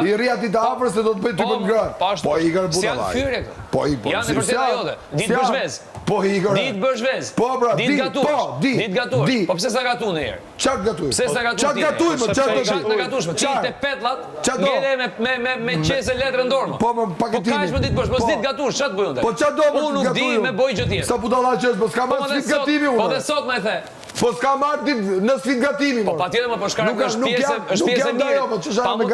I rri ati të afër se do të bëj ty për ngrën. Po i kërë buda vaj. Po i për. Janë e vërteta jote. Ditë bësh vez. Po i kërë. Ditë bësh vez. Po bra, ditë gatuar. Ditë gatuar. Po pse sa gatu në herë? Çat gatuj. Pse sa gatu? Çat gatuj, po çat gatuj. Çat gatush, ti te petllat. Ngele me qese letrë ndormë. Po paketimi. Po kaq më ditë bësh, mos ditë gatush, çat bëj unë. Po çat do më unë nuk di me boj gjë tjetër. Sa budalla qes, po s'ka marrë sfit gatimi unë. Po dhe sot më e the. Po s'ka marrë ditë në sfit gatimi. Po patjetër më po shkara është pjesë e mirë. Po ç'është me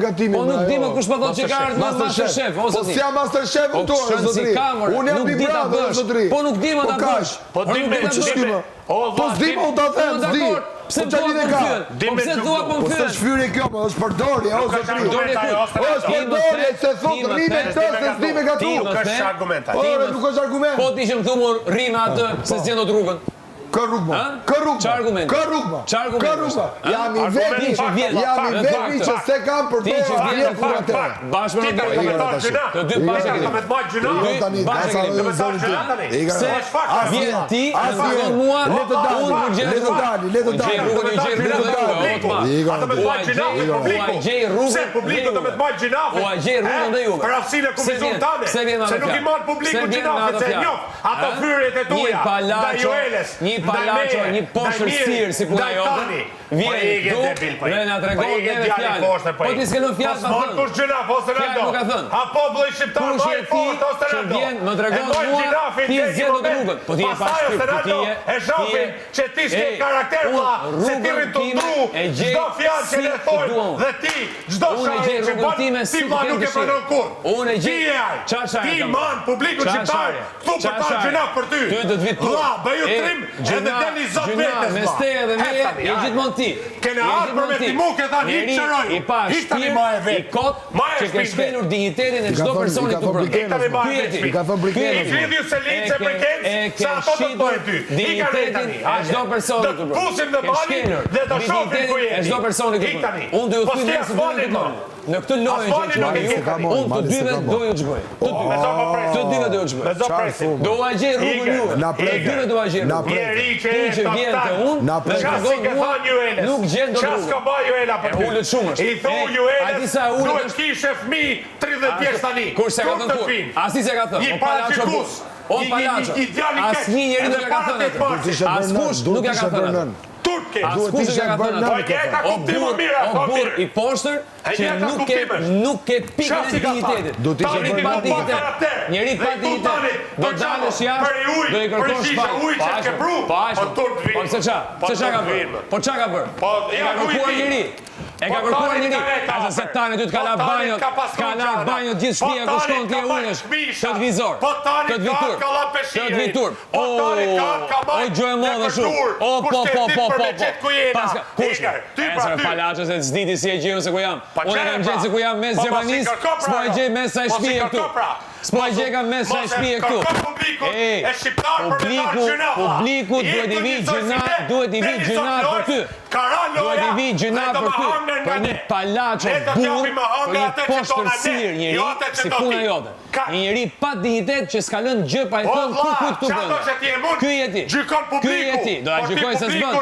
gatimin. Po nuk di më kush më thon që ka ardhur Masterchef ose si. Po si Masterchef tu zotri. Unë jam Big Brother zotri. Po nuk di më ta bësh. Po di më. Po s'di më ta them, s'di. Pse thua më fyn? Po pse thua më fyn? Po shfyri kjo, po është përdorje, o zotri. Është përdorje se thot rime këtë se s'di me gatu. Nuk është argument. Po nuk është argument. Po ti që më thumur rime atë se s'gjen dot rrugën. Kë rrugë? Kë rrugë? Çfarë argument? Kë rrugë? Çfarë argument? Kë rrugë? Jam i vetmi që se kam për të vjen kur atë. Bashkë me të dy bashkë. Me të majt gjuna. Se vjen ti, vjen mua, le të dali, le të dali, le të dali. Ata me të majt gjuna publiku. Se publiku të me të majt gjuna. O gjej rrugën dhe juve. Për aftësinë e komisionit tani. Se nuk i marr publiku gjuna, se njoh ato fyrjet e tuaja. Ndaj Joeles. Një palaço, një poshtër sirë si puna jote. Vjen tu, dhe na tregon neve fjalë. Po ti s'ke lënë fjalë pa thënë. Kush gjëna ose Ronaldo? A populli shqiptar më i fortë ose Ronaldo? Vjen më tregon mua ti zgjedh të rrugën. Po ti je pa shpirt, ti je e shohin që ti s'ke karakter vlla, se ti rrin të ndru. Çdo fjalë që le thoj dhe ti çdo shahë që bën ti ma nuk e pranon kur. Unë e gjej. Ti man publiku shqiptar, këtu për ta gjëna për ty. Ty do të vit tu. Vlla, bëju trim edhe deni zot vetes. Me ste edhe me je gjithmonë ti. Kene ardhur me ti muke tani hiç çroj. Hiç tani më e vet. I kot që ke shkelur dignitetin e çdo personi këtu brenda. I ka thënë brikën. I vjedhju se liçe për keq, sa ato të bëjë ty. Dignitetin e çdo personi këtu brenda. Pusim në bali dhe të shohim ku je. E çdo personi këtu. Unë do ju them se do të bëj. Në këtë lojë që luaj ju, unë të dyve do ju çbëj. Të dyve do ju çbëj. Do a gjej rrugën juve. Të dyve do a gjej rrugën. Ti që vjen te unë, nuk gjen do rrugën. Çka bëj Juela për ty? Ulët shumë. I thon Juela. Duhet kishe fëmijë 30 vjeç tani. Kur se ka thënë kur? Asi se ka thënë. Një palaço. O palaço. Asnjë njeri nuk e ka thënë. Askush nuk e ka thënë. Turke, duhet të ishte bërë o burr i poshtër që nuk e pikë në dignitetin. Do të ishte pa dignitet. Njeri pa dignitet. Do dalësh jashtë, do i kërkosh falë. Po se ç'a ka bërë? Po ç'a ka bërë? Po e ka kërkuar njeri. E ka kërkuar njeri. Asa se tani ty të kala banjo gjithë shtëpia ku shkon ti e ulesh. Këtë vizor. Këtë vitur. Këtë vitur. O gjë e madhe shumë. O po. Paska, kush? Esër palaço se s'diti si e gjejmë se ku jam. Unë e kam gjetë se ku jam mes Gjermanisë, s'po e gjej mes sa e shtëpia këtu. S'po e gjej kam mes sa e shtëpia këtu. Publiku duhet i vi gjëna për ty. Duhet i vi gjëna për ty. Për një palaço burr, për një poshtër sirë njeri, si puna jote. Një njeri pa dignitet që s'ka lënë gjë pa i thënë ku këtu brenda. Ky je ti. Ky je ti. Do ta gjykoj se s'bën.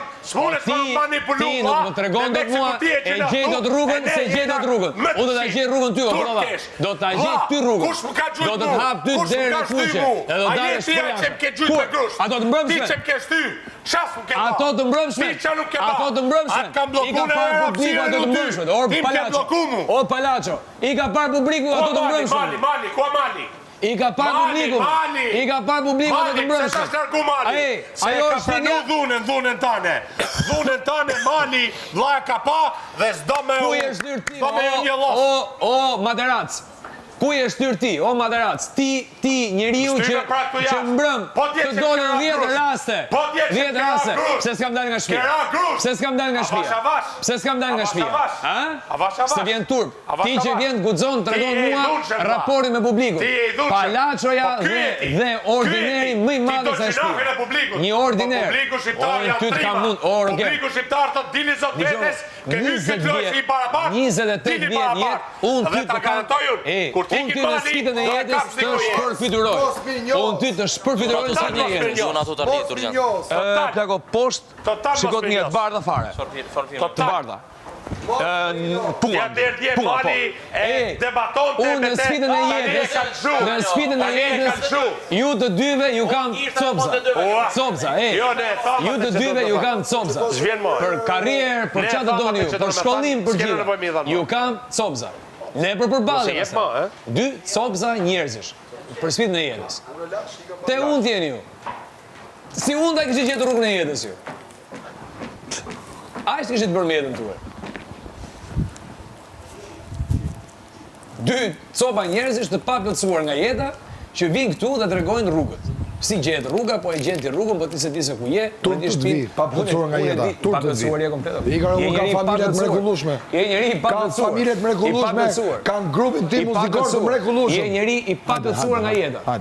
Ti nuk më tregon dot mua e gjej dot rrugën se gjej dot rrugën. Unë do ta gjej rrugën ty, valla. Do ta gjej ty rrugën. Do të hap ty derën e kuqe. E do dalësh poja. Ato të mbrëmshme. Ti çem ke shty. Çfarë ke? Ato të mbrëmshme. Ato të mbrëmshme. Atë kam bllokuar publiku ato të mbrëmshme. O palaço. I ka parë publiku ato të mbrëmshme. Mali, ku Mali? I ka parë publiku. I ka parë publiku ato të mbrëmshme. Sa shkarku Mali? Ajo është një dhunën tane. Dhunën tane Mali, vlla ka pa dhe s'do me. Ku je shtyrë ti? O Maderac. Ku je shtyrë ti, o Maderac? Ti njeriu që mbrëm të dolën 10 raste. 10 raste. Pse s'kam dalë nga shtëpia? Pse s'kam dalë nga shtëpia? Pse s'kam dalë nga shtëpia? Ha? Se vjen turp. Ti që vjen guxon tregon mua raportin me publikun. Palaçoja dhe ordineri më i madh se shtëpia. Një ordiner. Publiku shqiptar ja trima. Publiku shqiptar të dini zot vetes, që ky është i barabartë. 28 vjet jetë, unë ty të kam. Unë ty të sfidën e jetës të shpërfituroj. Unë ty të shpërfituroj sot një jetës. Unë ato të rritur janë. Plako, poshtë, shikot një të bardha fare. Të bardha. Ja derdje mali e debatonte unë në sfidën e jetës, në sfidën e jetës, ju të dyve ju kam copza. Copza, ju të dyve ju kam copza. Për karrierë, për çfarë të doni ju, për shkollim, për gjithë. Ju kam copza. Ne përballemi. Dy copza njerëzish për sfidën e jetës. Te unë t'jeni ju. Si unë ta kishit gjetur rrugën e jetës ju. A ishtë kishit bërë me jetën tuaj. Dy copa njerëzish të papëlqyer nga jeta që vinë këtu dhe tregojnë rrugët. Si gjetë rruga, po e gjen ti rrugën, po ti se di se ku je. Tur të vi, papëlqyer nga jeta. Tur të vi. Je komplet. I ka familje të mrekullueshme. Je njeri i papëlqyer. Ka familje të mrekullueshme. Kanë grupin tim muzikor të mrekullueshëm. Je njeri i papëlqyer nga jeta.